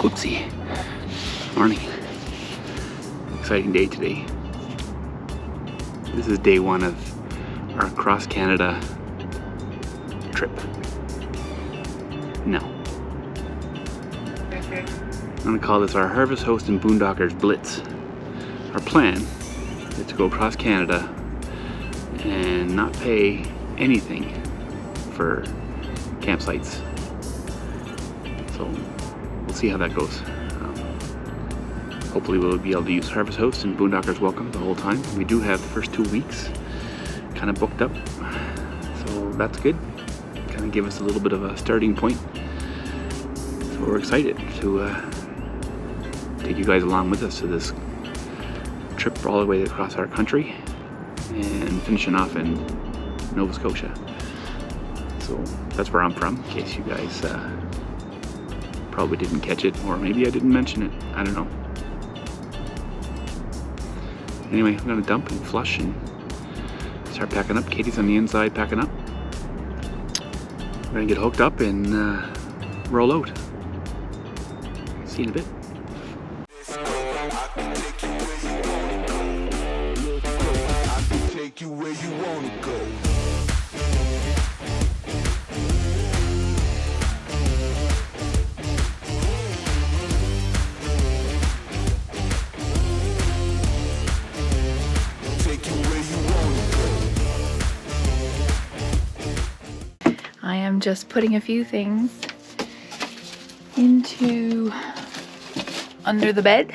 Outsy. Morning. Exciting day today. This is day one of our cross Canada trip. No. I'm gonna call this our Harvest Hosts and Boondockers Blitz. Our plan is to go across Canada and not pay anything for campsites. So we'll see how that goes. Hopefully we'll be able to use Harvest Hosts and Boondockers Welcome the whole time. We do have the first 2 weeks kind of booked up, so that's good. Kind of give us a little bit of a starting point. So we're excited to take you guys along with us to this trip all the way across our country and finishing off in Nova Scotia. So that's where I'm from, in case you guys probably didn't catch it, or maybe I didn't mention it, I don't know. Anyway, I'm gonna dump and flush and start packing up. Katie's on the inside packing up. We're gonna get hooked up and roll out. See you in a bit. I am just putting a few things into under the bed,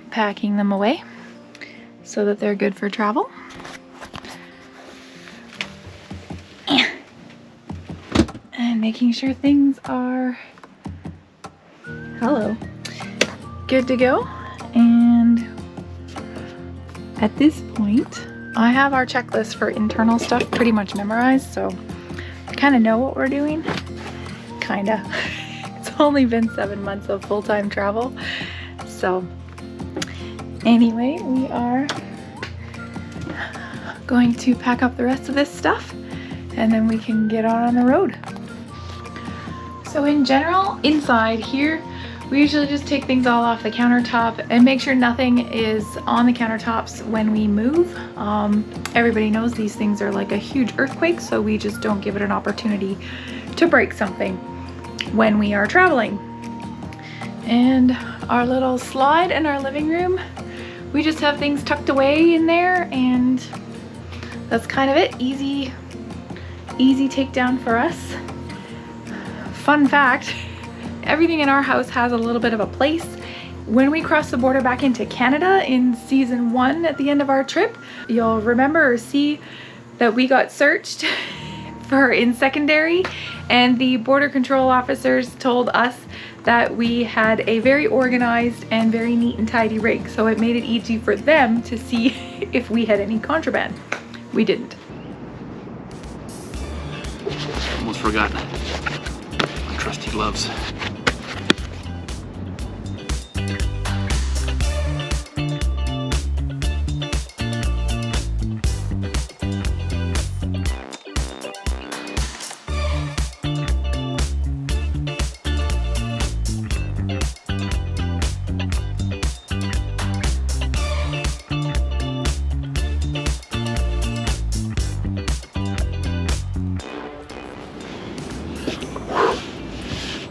packing them away so that they're good for travel. And making sure things are, good to go. And at this point, I have our checklist for internal stuff pretty much memorized, so I kind of know what we're doing. Kinda. It's only been 7 months of full-time travel. So anyway, we are going to pack up the rest of this stuff and then we can get on the road. So in general, inside here, we usually just take things all off the countertop and make sure nothing is on the countertops when we move. Everybody knows these things are like a huge earthquake, so we just don't give it an opportunity to break something when we are traveling. And our little slide in our living room, we just have things tucked away in there, and that's kind of it. Easy takedown for us. Fun fact, everything in our house has a little bit of a place. When we crossed the border back into Canada in season 1 at the end of our trip, you'll remember or see that we got searched in secondary, and the border control officers told us that we had a very organized and very neat and tidy rig, so it made it easy for them to see if we had any contraband. We didn't. Almost forgot my trusty gloves.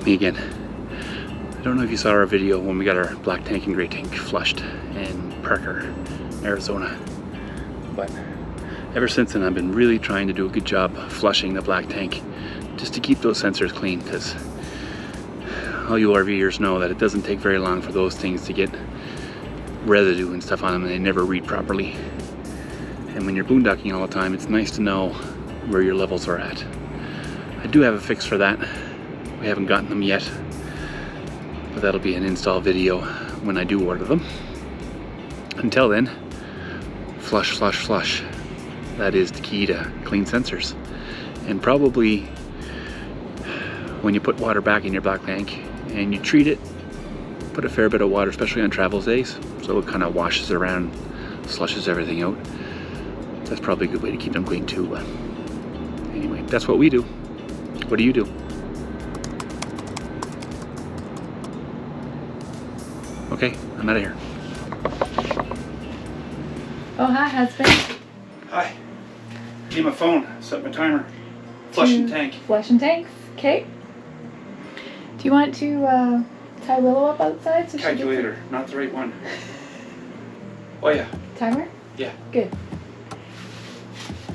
Me again. I don't know if you saw our video when we got our black tank and gray tank flushed in Parker, Arizona, but ever since then I've been really trying to do a good job flushing the black tank just to keep those sensors clean, because all you RVers know that it doesn't take very long for those things to get residue and stuff on them and they never read properly. And when you're boondocking all the time, it's nice to know where your levels are at. I do have a fix for that. We haven't gotten them yet, but that'll be an install video when I do order them. Until then, flush, flush, flush. That is the key to clean sensors. And probably when you put water back in your black tank and you treat it, put a fair bit of water, especially on travel days, so it kind of washes around, slushes everything out. That's probably a good way to keep them clean too. But anyway, that's what we do. What do you do? Okay, I'm out of here. Oh, hi, husband. Hi. Need my phone. Set my timer. Flushing tank. Flushing tanks. Okay. Do you want to tie Willow up outside? So Calculator, not the right one. Oh yeah. Timer? Yeah. Good.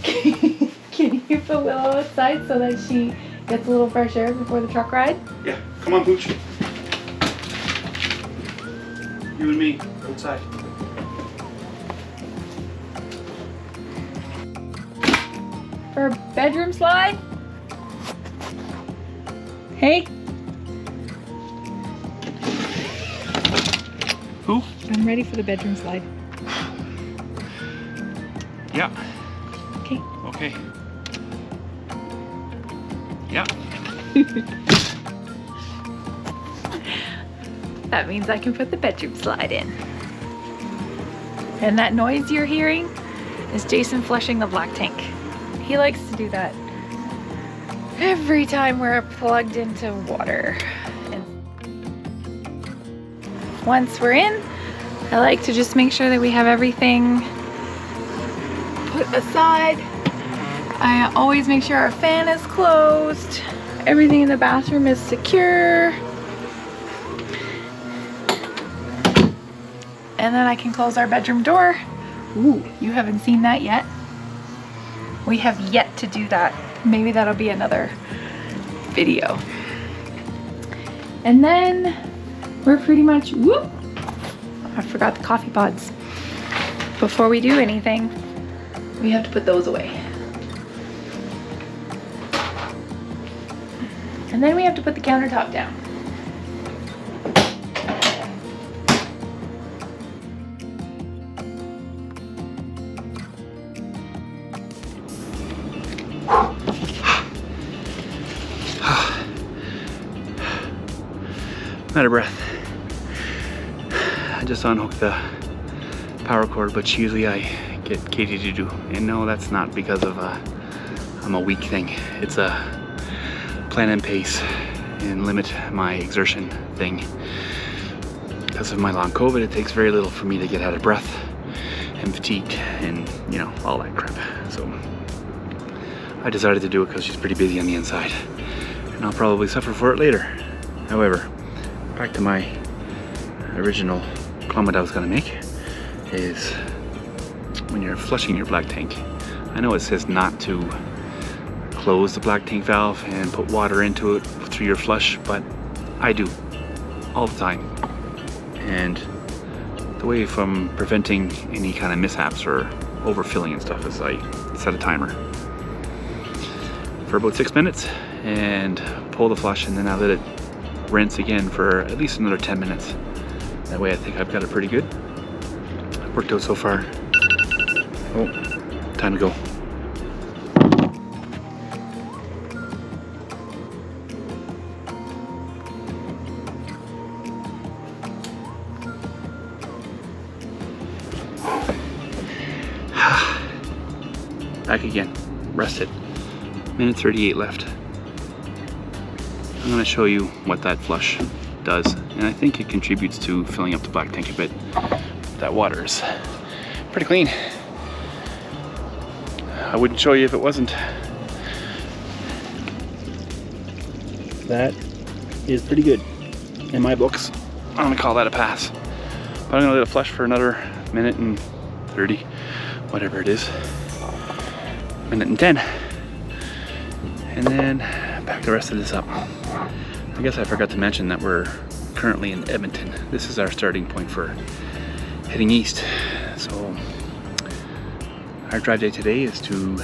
Can you put Willow outside so that she gets a little fresh air before the truck ride? Yeah. Come on, Pooch. You and me, outside. For a bedroom slide? Hey? Who? I'm ready for the bedroom slide. Yeah. Okay. Okay. Yeah. That means I can put the bedroom slide in. And that noise you're hearing is Jason flushing the black tank. He likes to do that every time we're plugged into water. And once we're in, I like to just make sure that we have everything put aside. I always make sure our fan is closed. Everything in the bathroom is secure. And then I can close our bedroom door. Ooh, you haven't seen that yet? We have yet to do that. Maybe that'll be another video. And then we're pretty much, whoop, I forgot the coffee pods. Before we do anything, we have to put those away. And then we have to put the countertop down. I'm out of breath. I just unhooked the power cord, which usually I get Katie to do. And no, that's not because of I'm a weak thing. It's a plan and pace and limit my exertion thing. Because of my long COVID, it takes very little for me to get out of breath and fatigued and, you know, all that crap. So I decided to do it because she's pretty busy on the inside. And I'll probably suffer for it later. However, back to my original comment I was going to make is when you're flushing your black tank, I know it says not to close the black tank valve and put water into it through your flush, but I do all the time. And the way from preventing any kind of mishaps or overfilling and stuff is I set a timer for about 6 minutes and pull the flush, and then I let it rinse again for at least another 10 minutes. That way I think I've got it pretty good. It worked out so far. Oh, time to go. Back again, rested. Minute 38 left. I'm going to show you what that flush does, and I think it contributes to filling up the black tank a bit. That water is pretty clean. I wouldn't show you if it wasn't. That is pretty good in my books. I'm going to call that a pass. But I'm going to let it flush for another minute and 30, whatever it is. Minute and 10. And then back the rest of this up. I guess I forgot to mention that we're currently in Edmonton. This is our starting point for heading east. So our drive day today is to,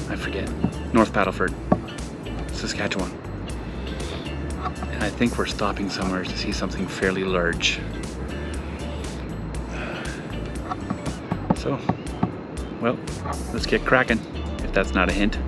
I forget, North Battleford, Saskatchewan. And I think we're stopping somewhere to see something fairly large. So, well, let's get cracking, if that's not a hint.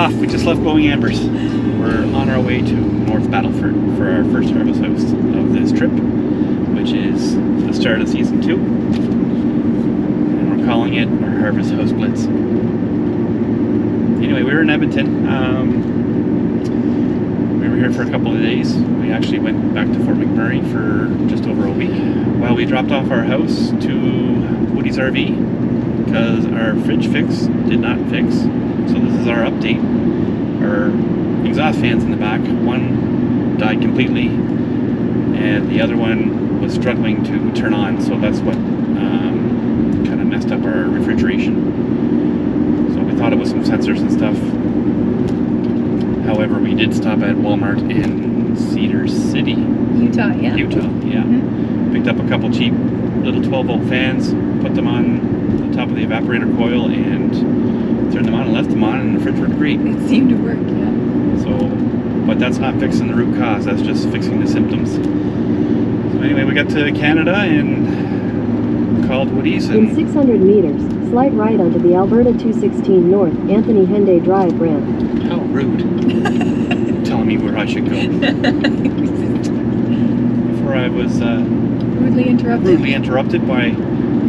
off. We just left Glowing Ambers. We're on our way to North Battleford for our first Harvest Host of this trip, which is the start of season 2. And we're calling it our Harvest Host Blitz. Anyway, we were in Edmonton. We were here for a couple of days. We actually went back to Fort McMurray for just over a week while we dropped off our house to Woody's RV because our fridge fix did not fix. So this is our update. Our exhaust fans in the back, one died completely and the other one was struggling to turn on, so that's what kind of messed up our refrigeration. So we thought it was some sensors and stuff. However, we did stop at Walmart in Cedar City, Utah, yeah. Mm-hmm. Picked up a couple cheap little 12-volt fans, put them on the top of the evaporator coil and turned them on and left them on, and the fridge worked great. It seemed to work, yeah. So, but that's not fixing the root cause, that's just fixing the symptoms. So anyway, we got to Canada and called Woody's. In 600 meters, slide right onto the Alberta 216 North Anthony Henday Drive ramp. How rude. Telling me where I should go. Before I was rudely interrupted by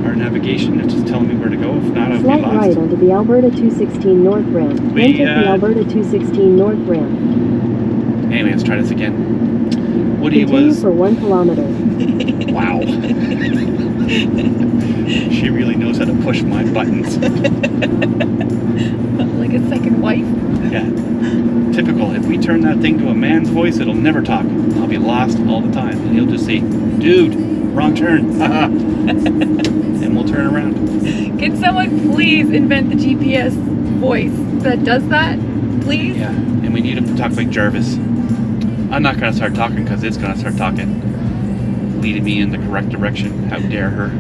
our navigation. It's just telling me where to go. If not, I'll be lost. Slide right onto the Alberta 216 North ramp. Then take the Alberta 216 North ramp. Anyway, let's try this again. Woody Continue was... for 1 kilometer. Wow. She really knows how to push my buttons. Like a second wife? Yeah. Typical. If we turn that thing to a man's voice, it'll never talk. I'll be lost all the time. And he'll just say, dude, wrong turn. And we'll turn around. Can someone please invent the GPS voice that does that? Please? Yeah. And we need him to talk like Jarvis. I'm not going to start talking because it's going to start talking. Leading me in the correct direction. How dare her.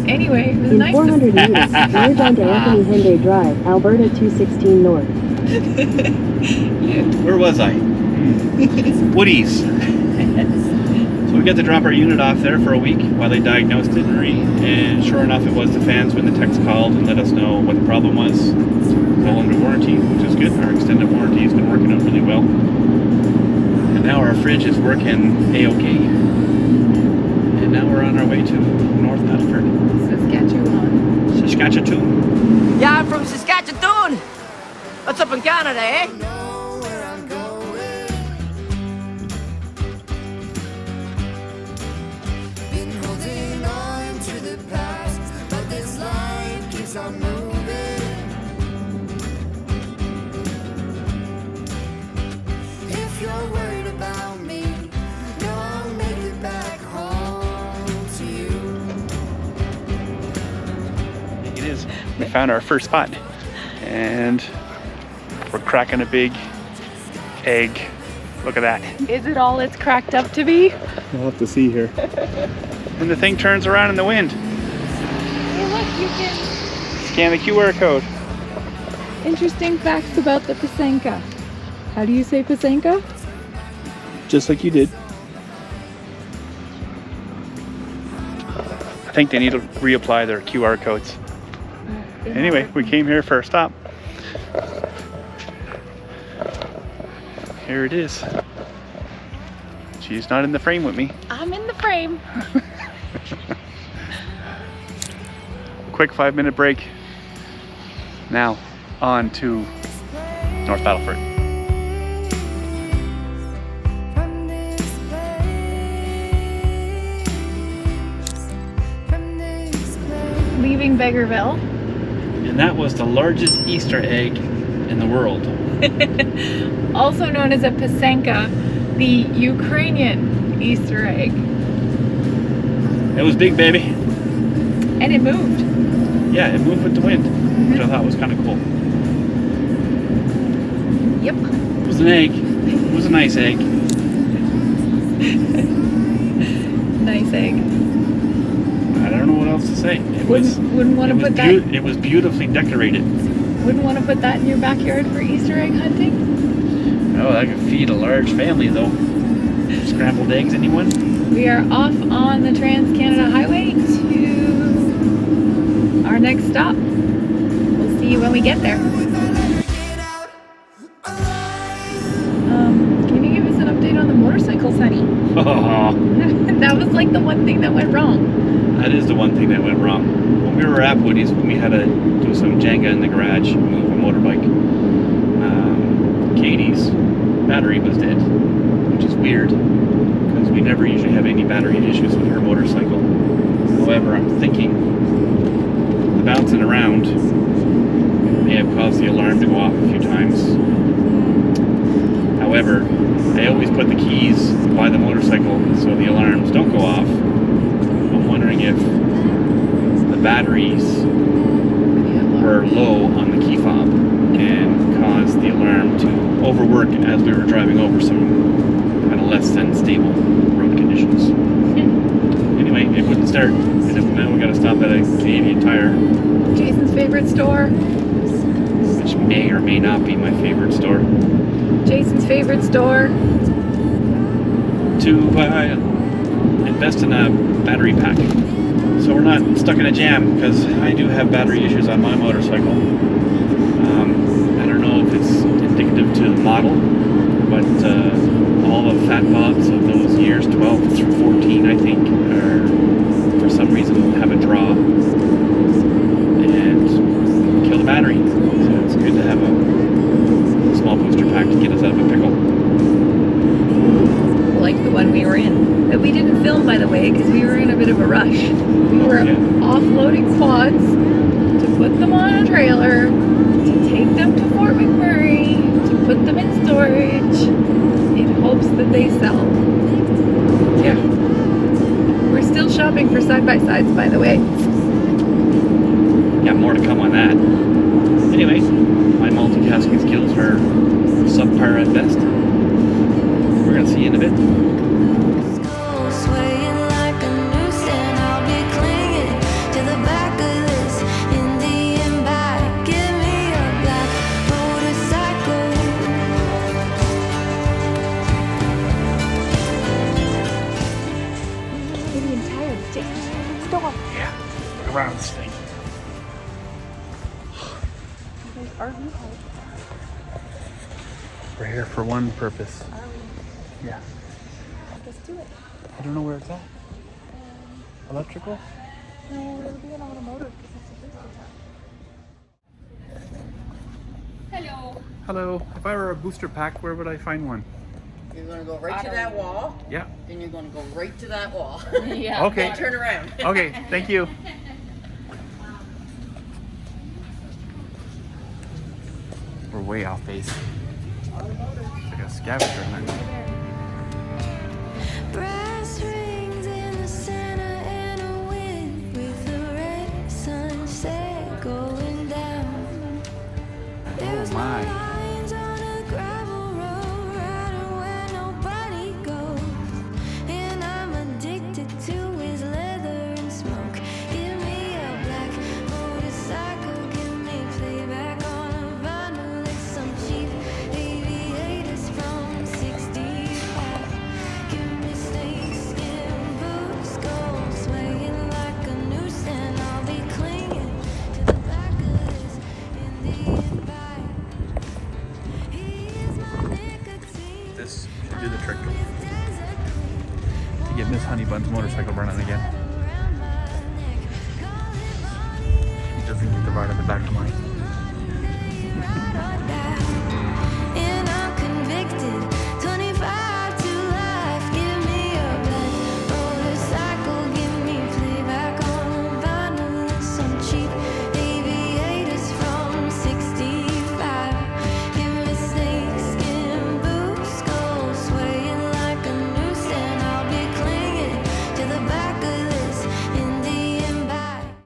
Anyway, it was in nice 400 meters, merge onto Anthony Henday Drive, Alberta 216 North. Where was I? Woody's. So we got to drop our unit off there for a week while they diagnosed it, and sure enough it was the fans when the techs called and let us know what the problem was. All under warranty, which is good. Our extended warranty has been working out really well. And now our fridge is working A-OK. And now we're on our way to North Battleford. Saskatchewan. Yeah, I'm from Saskatchewan. What's up in Canada, eh? We found our first spot and we're cracking a big egg. Look at that. Is it all it's cracked up to be? We'll have to see here. And the thing turns around in the wind. Hey look, you can scan the QR code. Interesting facts about the Pysanka. How do you say Pysanka? Just like you did. I think they need to reapply their QR codes. Anyway, we came here for a stop. Here it is. She's not in the frame with me. I'm in the frame. Quick 5-minute break. Now, on to North Battleford. Leaving Vegreville. And that was the largest Easter egg in the world. Also known as a Pysanka, the Ukrainian Easter egg. It was big, baby. And it moved. Yeah, it moved with the wind, which I thought was kind of cool. Yep. It was an egg. It was a nice egg. Nice egg. I don't know what else to say. Wouldn't want to put that. It was beautifully decorated. Wouldn't want to put that in your backyard for Easter egg hunting? Oh, that could feed a large family though. Scrambled eggs, anyone? We are off on the Trans-Canada Highway to our next stop. we get there. Can you give us an update on the motorcycles, honey? That was like the one thing that went wrong. That is the one thing that went wrong. When we were at Woody's, we had to do some Jenga in the garage, move a motorbike. Katie's battery was dead, which is weird because we never usually have any battery issues with her motorcycle. However, I'm thinking the bouncing around may have caused the alarm to go off a few times. However, I always put the keys by the motorcycle so the alarms don't go off. I'm wondering if the batteries were low on the key fob and caused the alarm to overwork as we were driving over some kind of less than stable road conditions. Anyway, it wouldn't start. And now we gotta stop at a Canadian Tire. Jason's favorite store. Which may or may not be my favorite store. Jason's favorite store. To invest in a battery pack. So we're not stuck in a jam, because I do have battery issues on my motorcycle. I don't know if it's indicative to the model, but all the fat bobs of those years, 12 through 14, I think, are, for some reason, have a draw and kill the battery. So it's good to have a small booster pack to get us out of a pickle. Like the one we were in. That we didn't film, by the way, because we were in a bit of a rush. We were offloading quads to put them on a trailer, to take them to Fort McMurray, to put them in storage, in hopes that they sell. Yeah. We're still shopping for side-by-sides, by the way. Yeah, more to come on that. Anyway, my multitasking skills are subpar at best. We're going to see you in a bit. Yeah, around this thing. We're here for one purpose. Yeah. Let's do it. I don't know where it's at. Electrical? No, it'll be an automotive because it's a booster pack. Hello. Hello. If I were a booster pack, where would I find one? You're going to go right to that wall. Yeah. Then you're going to go right to that wall. Yeah. Okay. Then turn around. Okay, thank you. We're way off base. It's like a scavenger hunt. Brass rings in the center and a wind with the red sunset going down. There's no lines on a gravel road, riding where nobody goes. And I'm addicted to his leather and smoke. Give me a black motorcycle, give me playback on a vinyl. It's some cheap aviators from 65. Give me snakeskin boots, gold swaying like a noose, and I'll be clinging to the back of this Indian bike. Here's my nicotine. This should do the trick. To get Miss Honeybun's motorcycle running again. She doesn't need to ride at the back.